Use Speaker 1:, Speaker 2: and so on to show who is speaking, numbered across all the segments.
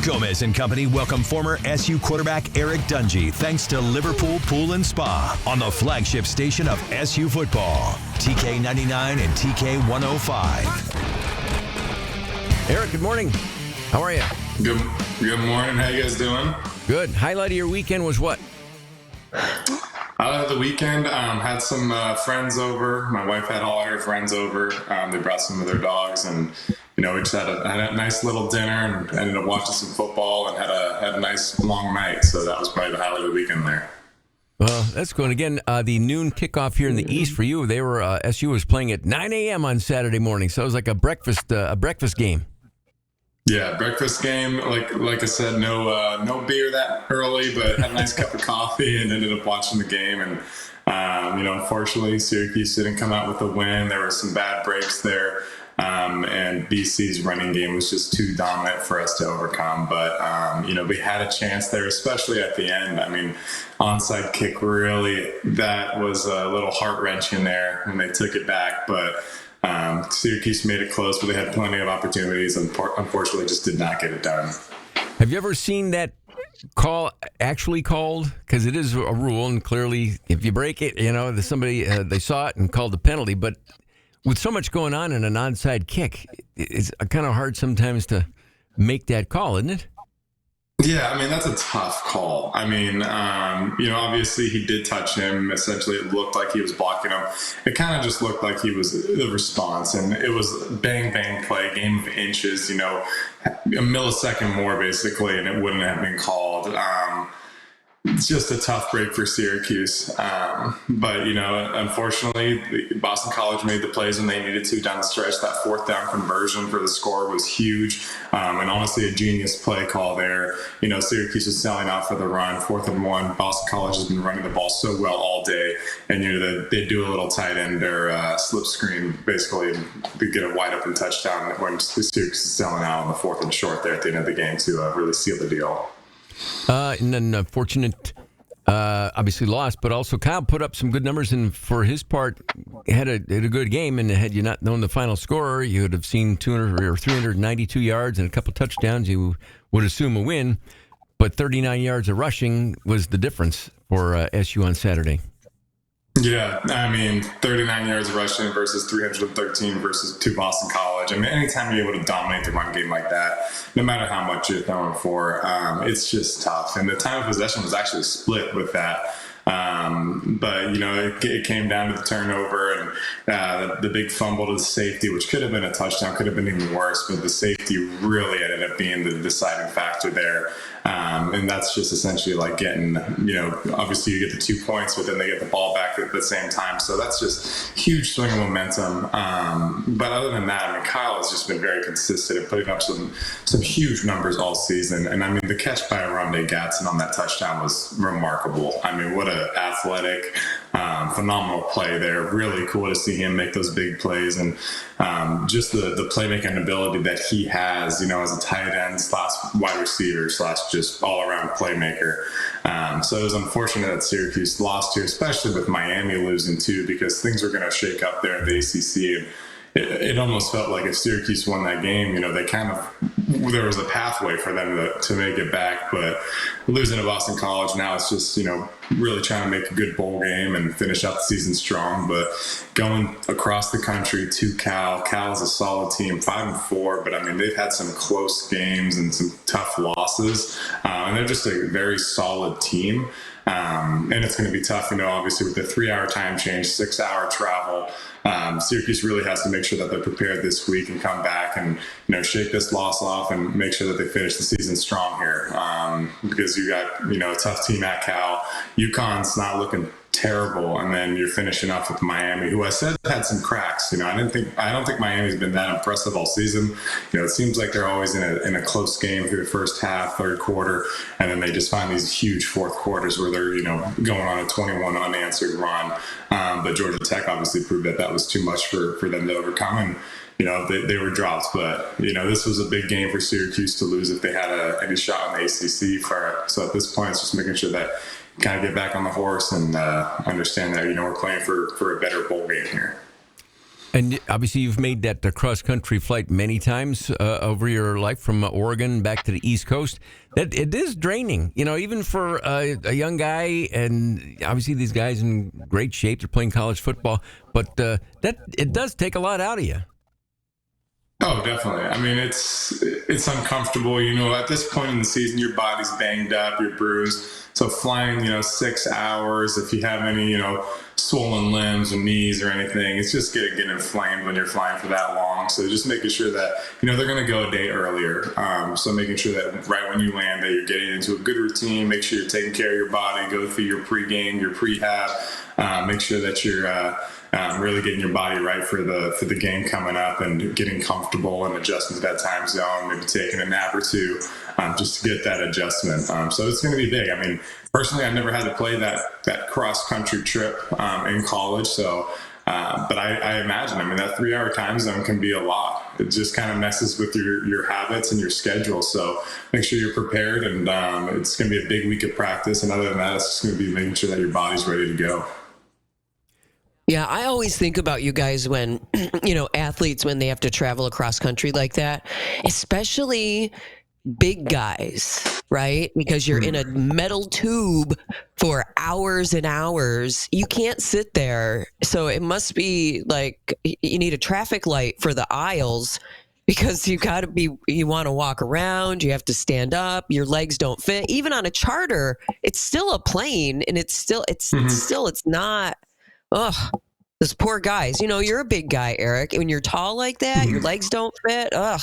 Speaker 1: Gomez and company welcome former SU quarterback Eric Dungey thanks to Liverpool Pool and Spa on the flagship station of SU football, TK99 and TK105.
Speaker 2: Eric, good morning. How are you?
Speaker 3: Good morning. How you guys doing?
Speaker 2: Good. Highlight of your weekend was what?
Speaker 3: The weekend, had some friends over. My wife had all her friends over. They brought some of their dogs, and we just had a nice little dinner, and ended up watching some football, and had a nice long night. So that was probably the highlight of the weekend there.
Speaker 2: Well, that's good. Again, the noon kickoff here in the East for you. They were SU was playing at 9 a.m. on Saturday morning, so it was like a breakfast game.
Speaker 3: Yeah, breakfast game. Like I said, no beer that early, but had a nice cup of coffee and ended up watching the game. And unfortunately, Syracuse didn't come out with a win. There were some bad breaks there, and BC's running game was just too dominant for us to overcome. But we had a chance there, especially at the end. I mean, onside kick, really, that was a little heart wrenching there when they took it back, but. Syracuse made it close, but they had plenty of opportunities and unfortunately just did not get it done.
Speaker 2: Have you ever seen that call actually called? Because it is a rule, and clearly if you break it, somebody they saw it and called the penalty. But with so much going on in an onside kick, it's kind of hard sometimes to make that call, isn't it?
Speaker 3: Yeah, I mean, that's a tough call. I mean, obviously he did touch him. Essentially, it looked like he was blocking him. It kind of just looked like he was the response. And it was bang, bang play, game of inches, a millisecond more, basically, and it wouldn't have been called. It's just a tough break for Syracuse. But unfortunately, Boston College made the plays when they needed to down the stretch. That fourth down conversion for the score was huge. And honestly, a genius play call there. Syracuse is selling out for the run, 4th and 1. Boston College has been running the ball so well all day. And, they do a little tight end or slip screen, basically, to get a wide open touchdown when Syracuse is selling out on the 4th and short there at the end of the game to really seal the deal.
Speaker 2: And then fortunate, obviously lost, but also Kyle put up some good numbers, and for his part, had a good game. And had you not known the final score, you would have seen 200 or 392 yards and a couple touchdowns. You would assume a win, but 39 yards of rushing was the difference for SU on Saturday.
Speaker 3: Yeah, I mean, 39 yards rushing versus 313 versus to Boston College. I mean, anytime you're able to dominate the run game like that, no matter how much you're throwing for, it's just tough. And the time of possession was actually split with that. But it came down to the turnover and the big fumble to the safety, which could have been a touchdown, could have been even worse, but the safety really ended up being the deciding factor there. And that's just essentially like getting, obviously you get the 2 points, but then they get the ball back at the same time. So that's just huge swing of momentum. But other than that, I mean, Kyle has just been very consistent at putting up some huge numbers all season. And I mean, the catch by Aronde Gatson on that touchdown was remarkable. I mean, what an athletic, phenomenal play there. Really cool to see him make those big plays, and just the playmaking ability that he has, as a tight end / wide receiver / just all around playmaker. So it was unfortunate that Syracuse lost here, especially with Miami losing too, because things were going to shake up there in the ACC. It almost felt like if Syracuse won that game, there was a pathway for them to make it back. But losing to Boston College, now it's just, really trying to make a good bowl game and finish out the season strong. But going across the country to Cal is a solid team, 5-4. But I mean, they've had some close games and some tough losses. And they're just a very solid team. And it's going to be tough, obviously with the 3-hour time change, 6-hour travel. Syracuse really has to make sure that they're prepared this week and come back and, shake this loss off and make sure that they finish the season strong here. Because you got, a tough team at Cal. UConn's not looking terrible, and then you're finishing off with Miami, who I said had some cracks. I don't think Miami's been that impressive all season. It seems like they're always in a close game through the first half, third quarter, and then they just find these huge fourth quarters where they're going on a 21 unanswered run. But Georgia Tech obviously proved that was too much for them to overcome, and they were dropped. But this was a big game for Syracuse to lose if they had any shot in the ACC. So at this point, it's just making sure that kind of get back on the horse and understand that we're playing for a better bowl game here.
Speaker 2: And obviously, you've made that cross-country flight many times over your life from Oregon back to the East Coast. That it is draining, even for a young guy. And obviously, these guys in great shape. They're playing college football, but that it does take a lot out of you.
Speaker 3: Oh, definitely. I mean, it's uncomfortable. At this point in the season, your body's banged up, you're bruised. So flying, 6 hours, if you have any, swollen limbs or knees or anything, it's just gonna get inflamed when you're flying for that long. So just making sure that, they're going to go a day earlier. So making sure that right when you land that you're getting into a good routine, make sure you're taking care of your body, go through your pregame, your prehab, make sure that you're really getting your body right for the game coming up and getting comfortable and adjusting to that time zone, maybe taking a nap or two just to get that adjustment. So it's going to be big. I mean, personally, I never had to play that cross-country trip in college. So, but I imagine, that 3-hour time zone can be a lot. It just kind of messes with your habits and your schedule. So make sure you're prepared, and it's going to be a big week of practice. And other than that, it's just going to be making sure that your body's ready to go.
Speaker 4: Yeah, I always think about you guys when, athletes, when they have to travel across country like that, especially big guys, right? Because you're in a metal tube for hours and hours. You can't sit there. So it must be like you need a traffic light for the aisles, because you want to walk around, you have to stand up, your legs don't fit. Even on a charter, it's still a plane, and it's not. Ugh, those poor guys. You're a big guy, Eric. When you're tall like that, your legs don't fit. Ugh,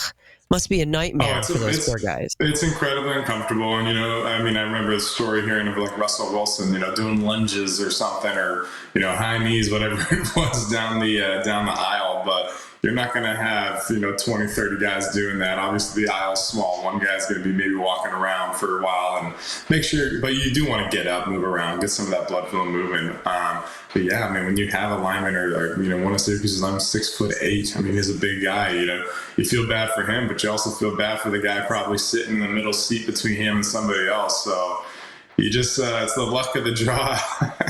Speaker 4: must be a nightmare for those poor guys.
Speaker 3: It's incredibly uncomfortable. And, I remember a story hearing of like Russell Wilson, doing lunges or something, or, high knees, whatever it was down the aisle. But you're not going to have, 20, 30 guys doing that. Obviously, the aisle's small. One guy's going to be maybe walking around for a while and make sure, but you do want to get up, move around, get some of that blood flow moving. But yeah, when you have a lineman or one of Syracuse's linemen, 6'8", he's a big guy, you feel bad for him, but you also feel bad for the guy probably sitting in the middle seat between him and somebody else. So you just, it's the luck of the draw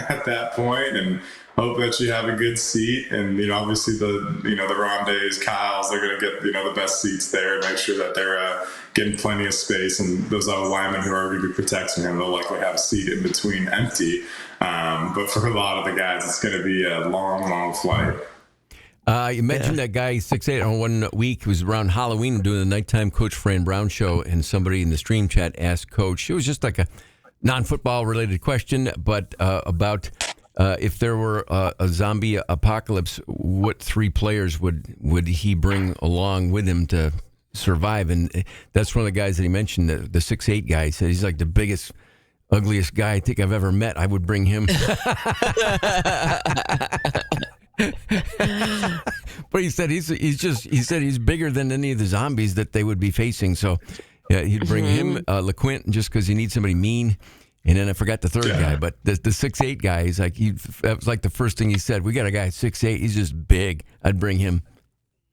Speaker 3: at that point, and hope that you have a good seat. And, obviously the Rondays, Kyles, they're going to get, the best seats there, and make sure that they're getting plenty of space. And those other linemen who are going to be protecting him, they'll likely have a seat in between empty. But for a lot of the guys, it's going to be a long, long flight.
Speaker 2: You mentioned that guy 6'8". On one week, it was around Halloween, doing the nighttime Coach Fran Brown show, and somebody in the stream chat asked Coach, it was just like a non-football related question, but about if there were a zombie apocalypse, what 3 players would he bring along with him to survive? And that's one of the guys that he mentioned, the 6'8" guy. He said he's like the biggest, ugliest guy I think I've ever met. I would bring him. But he said he's bigger than any of the zombies that they would be facing. So yeah, he'd bring him, LeQuint, just because he needs somebody mean. And then I forgot the third guy, but the 6'8" guy, he's like, that was like the first thing he said. We got a guy 6'8", he's just big. I'd bring him.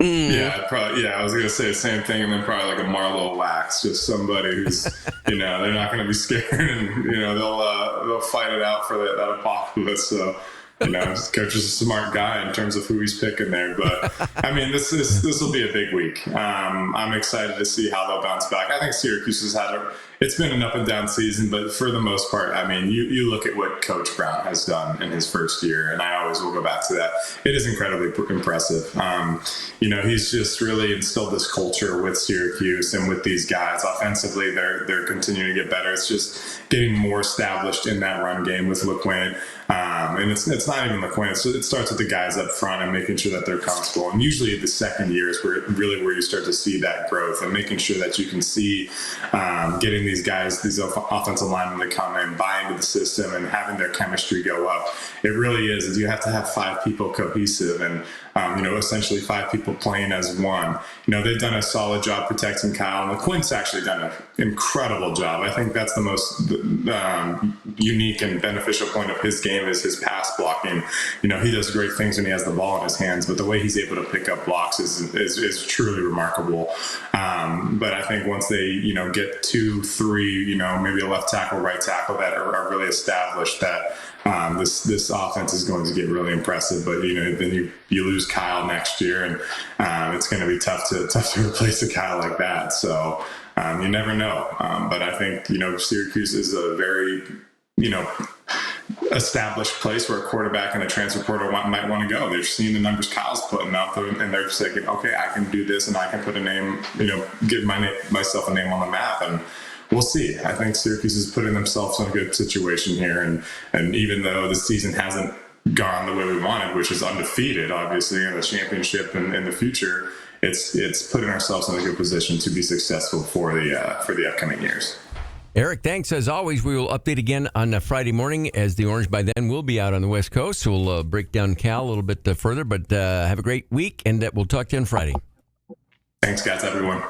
Speaker 3: Yeah, I was going to say the same thing, and then probably like a Marlo Wax, just somebody who's, they're not going to be scared, and, they'll fight it out for that apocalypse. So, Coach is a smart guy in terms of who he's picking there. But, this will be a big week. I'm excited to see how they'll bounce back. I think Syracuse has it's been an up and down season, but for the most part, you look at what Coach Brown has done in his first year, and I always will go back to that. It is incredibly impressive. He's just really instilled this culture with Syracuse and with these guys. Offensively, they're continuing to get better. It's just getting more established in that run game with LeQuint. And it's not even LeQuint. It starts with the guys up front and making sure that they're comfortable. And usually the second year is where you start to see that growth, and making sure that you can see getting these guys, these offensive linemen to come in, buy into the system, and having their chemistry go up. It really is. You have to have 5 people cohesive, and essentially 5 people playing as one. They've done a solid job protecting Kyle, and LeQuint's actually done an incredible job. I think that's the most unique and beneficial point of his game is his pass pass blocking. He does great things when he has the ball in his hands, but the way he's able to pick up blocks is truly remarkable. But I think once they, get 2, 3, maybe a left tackle, right tackle that are really established, that this offense is going to get really impressive. But then you lose Kyle next year, and it's going to be tough to replace a Kyle like that. So you never know. But I think Syracuse is a very established place where a quarterback in a transfer portal might want to go. They're seeing the numbers Kyle's putting up, and they're just thinking, okay, I can do this, and I can put a name, give myself a name on the map, and we'll see. I think Syracuse is putting themselves in a good situation here, and even though the season hasn't gone the way we wanted, which is undefeated, obviously, in the championship and in the future, it's putting ourselves in a good position to be successful for the upcoming years.
Speaker 2: Eric, thanks. As always, we will update again on Friday morning, as the Orange by then will be out on the West Coast. So we'll break down Cal a little bit further. But have a great week, and we'll talk to you on Friday.
Speaker 3: Thanks, guys, everyone.